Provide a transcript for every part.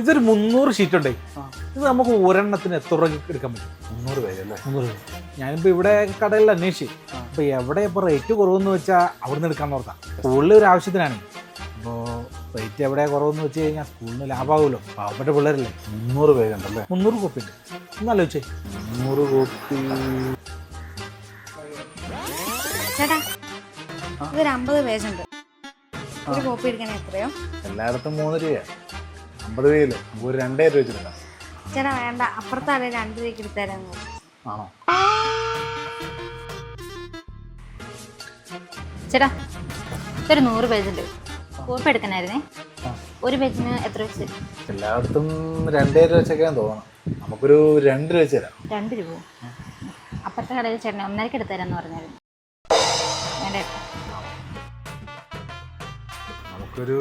ഇതൊരു 300 ഷീറ്റ് ഉണ്ടേ. ഇത് നമുക്ക് ഒരെണ്ണത്തിന് എത്ര രൂപ എടുക്കാൻ പറ്റും? 300 പേരല്ലേ? 300 രൂപ. ഞാനിപ്പോൾ ഇവിടെ കടയിൽ അന്വേഷിച്ചു. അപ്പോൾ എവിടെ ഇപ്പോൾ റേറ്റ് കുറവെന്ന് വെച്ചാൽ അവിടെ നിന്ന് എടുക്കാൻ നോക്കാം. സ്കൂളിൽ ഒരു ആവശ്യത്തിനാണ്. അപ്പോൾ റേറ്റ് എവിടെ കുറവെന്ന് വെച്ച് കഴിഞ്ഞാൽ സ്കൂളിന് ലാഭമാകുമല്ലോ. പാവപ്പെട്ട പിള്ളേരല്ലേ. 300 പേരുണ്ടല്ലേ? 300 കോപ്പി ഉണ്ട്. ഒന്ന് ആലോചിച്ചേ. 300 കോപ്പി. ചേട്ടാ ഇതൊരു 50 പേജുണ്ട്. ഒരു കോപ്പി എടുക്കാൻ എത്രയോ? എല്ലായിടത്തും 3 രൂപയാണ്. 50 പേരില്ലേ? നമുക്ക് ഒരു 2 രൂപ വെച്ചിട്ടാ. ചേട്ടാ വേണ്ട, അപ്പുറത്താളെ 2 രൂപയ്ക്ക് എടുത്തരാന്ന്. ആണോ? ചേട്ടാ ഇതൊരു 100 പേജുണ്ട്. കോപ്പി എടുക്കണായിരുന്നേ. ഒരു പേജിന് എത്ര വെച്ച്? എല്ലായിടത്തും 2 രൂപ വെച്ചൊക്കെയാന്ന് തോന്നണം. നമുക്കൊരു 2 രൂപ വെച്ച് തരാം. 2 രൂപ? അപ്പുറത്തെ കടയിൽ ചേട്ടനെ 1.5 എടുത്തരാന്ന് പറഞ്ഞായിരുന്നു. വേണ്ട ചേട്ടാ. നമുക്കൊരു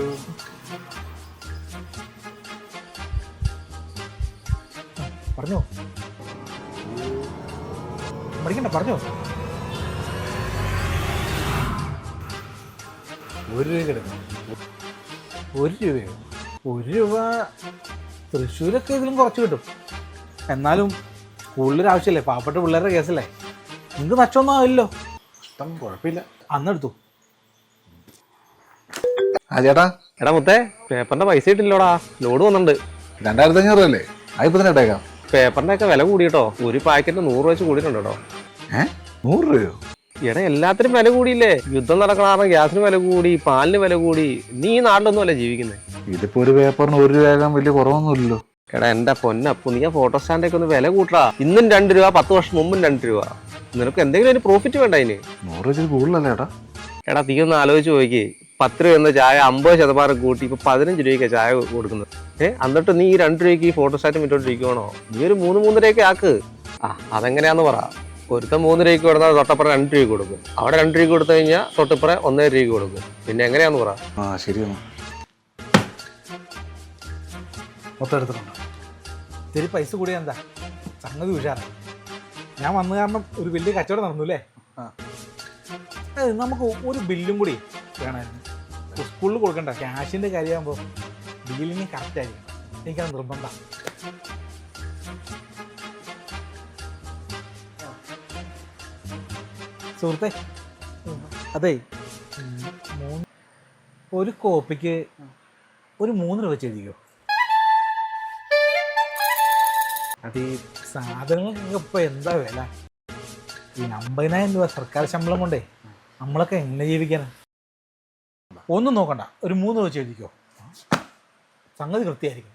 പറഞ്ഞോ, പഠിക്കണ്ട, പറഞ്ഞോ. 1 രൂപ എടുക്കണം. 1 രൂപയോ? 1 രൂപ തൃശ്ശൂരൊക്കെ ഇതിലും കുറച്ച് കിട്ടും. എന്നാലും സ്കൂളിലൊരു ആവശ്യമല്ലേ, പാവപ്പെട്ട പിള്ളേരുടെ കേസല്ലേ. നിങ്ങൾക്ക് നഷ്ടമൊന്നും ആവില്ലല്ലോ. ഇഷ്ടം കുഴപ്പമില്ല. അന്നെടുത്തു. ആ ചേട്ടാ, എടാ മുത്തേ, പേപ്പറിന്റെ പൈസ കിട്ടില്ലോടാ. ലോഡ് വന്നിട്ടുണ്ട്. 2500 അല്ലേ? അതിപ്പോ തന്നെ ഇട്ടേക്കാം. പേപ്പറിന്റെ ഒക്കെ വില കൂടിയിട്ടോ. ഒരു പാക്കറ്റ് 100 വെച്ച് കൂടിയിട്ടുണ്ട് കേട്ടോ. 100 രൂപയോ? എടാ എല്ലാത്തിനും വില കൂടിയില്ലേ. യുദ്ധം നടക്കണ കാരണം ഗ്യാസിന് വില കൂടി, പാലിന് വില കൂടി. നീ ഈ നാട്ടിലൊന്നും അല്ലേ ജീവിക്കുന്നത്. ഇതിപ്പോ ഒരു പേപ്പറിന് 1 രൂപയാകാൻ വലിയ കുറവൊന്നുമില്ലല്ലോ. എടാ എന്റെ പൊന്നപ്പു, നീ ആ ഫോട്ടോ സ്റ്റാൻഡൊക്കെ ഒന്ന് വില കൂട്ടാ. ഇന്നും 2 രൂപ, 10 വർഷം മുമ്പും 2 രൂപ. നിനക്ക് എന്തെങ്കിലും ഒരു പ്രോഫിറ്റ് വേണ്ട അതിന്. 100 വെച്ചിട്ട് കൂടുതലല്ലേ ചേട്ടാ? എടാ നീ ഒന്ന് ആലോചിച്ച് നോക്കി. 10 രൂപ എന്ന ചായ 50% കൂട്ടി ഇപ്പൊ 15 രൂപയ്ക്ക് ചായ കൊടുക്കുന്നത്. എന്നിട്ട് നീ ഈ 2 രൂപയ്ക്ക് ഈ ഫോട്ടോ സ്റ്റാറ്റ് വിട്ടോണ്ടിരിക്കുവാണോ? നീ ഒരു 3-3.5 രൂപയ്ക്ക് ആക്ക്. അതെങ്ങനെയാന്ന് പറ. ഒരുത്തം 3 രൂപയ്ക്ക് കൊടുത്താൽ തൊട്ടപ്പുറം 2 രൂപയ്ക്ക് കൊടുക്കും. അവിടെ 2 രൂപയ്ക്ക് കൊടുത്തു കഴിഞ്ഞാൽ തൊട്ടപ്പുറം 1.5 രൂപയ്ക്ക് കൊടുക്കും. പിന്നെ എങ്ങനെയാന്ന് പറ. ശരിയാണ്. മൊത്തം എടുത്തിട്ടുണ്ട്. ഇത്തിരി പൈസ കൂടിയാ എന്താ സംഗതി ഉഷാറായി. ഞാൻ വന്ന കാരണം ഒരു വലിയ കച്ചവടം നടന്നു അല്ലേ. നമുക്ക് ഒരു ബില്ലും കൂടി വേണമായിരുന്നു. സ്കൂളിൽ കൊടുക്കണ്ട. ക്യാഷിൻ്റെ കാര്യമാകുമ്പോൾ ബില്ലിങ് കറക്റ്റ് ആയിരിക്കും. എനിക്കത് നിർബന്ധം. സുഹൃത്തെ, അതെ, ഒരു കോപ്പിക്ക് ഒരു 3 രൂപ വെച്ച് എഴുതിക്കോ. അത് ഈ സാധനങ്ങൾക്കൊക്കെ ഇപ്പോൾ എന്താ വില. ഈ 50,000 രൂപ സർക്കാർ ശമ്പളം കൊണ്ടേ നമ്മളൊക്കെ എങ്ങനെ ജീവിക്കാനാ? ഒന്നും നോക്കണ്ട, ഒരു 3 രൂപ വെച്ച് എഴുതിക്കോ. സംഗതി കൃത്യമായിരിക്കും.